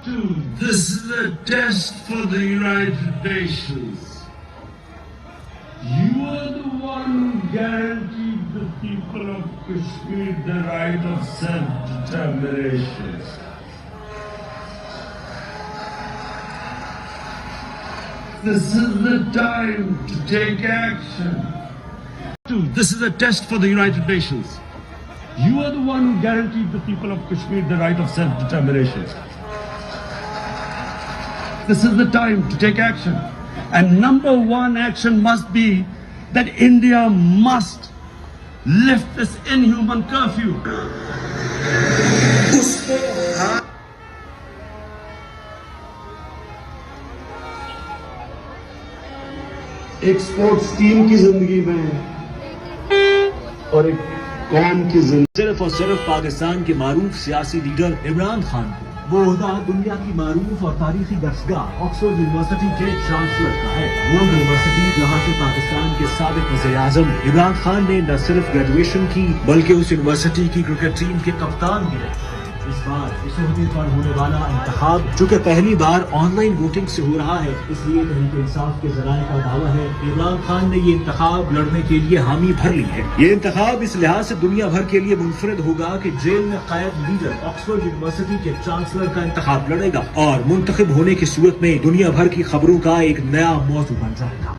Dude, this is a test for the United Nations. You are the one who guaranteed the people of Kashmir the right of self-determination. This is the time to take action. Dude, this is a test for the United Nations. You are the one who guaranteed the people of Kashmir the right of self-determination. This is the time to take action. And number one action must be that India must lift this inhuman curfew. एक sports team की जिंदगी में और एक कौम की जिंदगी सिर्फ और सिर्फ पाकिस्तान के मारूफ सियासी लीडर इमरान खान को वो ओहदा दुनिया की मारूफ और तारीखी दरसगाह ऑक्सफोर्ड यूनिवर्सिटी के चांसलर का है। वो यूनिवर्सिटी जहाँ से पाकिस्तान के साबिक वज़ीर-ए-आज़म इमरान खान ने न सिर्फ ग्रेजुएशन की बल्कि उस यूनिवर्सिटी की क्रिकेट टीम के कप्तान भी रहे। इस बार इस ओहदे पर होने वाला इंतखाब चूँकि पहली बार ऑनलाइन वोटिंग से हो रहा है, इसलिए तहरीक इंसाफ के जराये का दावा है इमरान खान ने ये इंतखाब लड़ने के लिए हामी भर ली है। ये इंतखाब इस लिहाज से दुनिया भर के लिए मुनफरिद होगा कि जेल में कैद लीडर ऑक्सफोर्ड यूनिवर्सिटी के चांसलर का इंतखाब लड़ेगा और मुंतखब होने की सूरत में दुनिया भर की खबरों का एक नया मौजू बन जाएगा।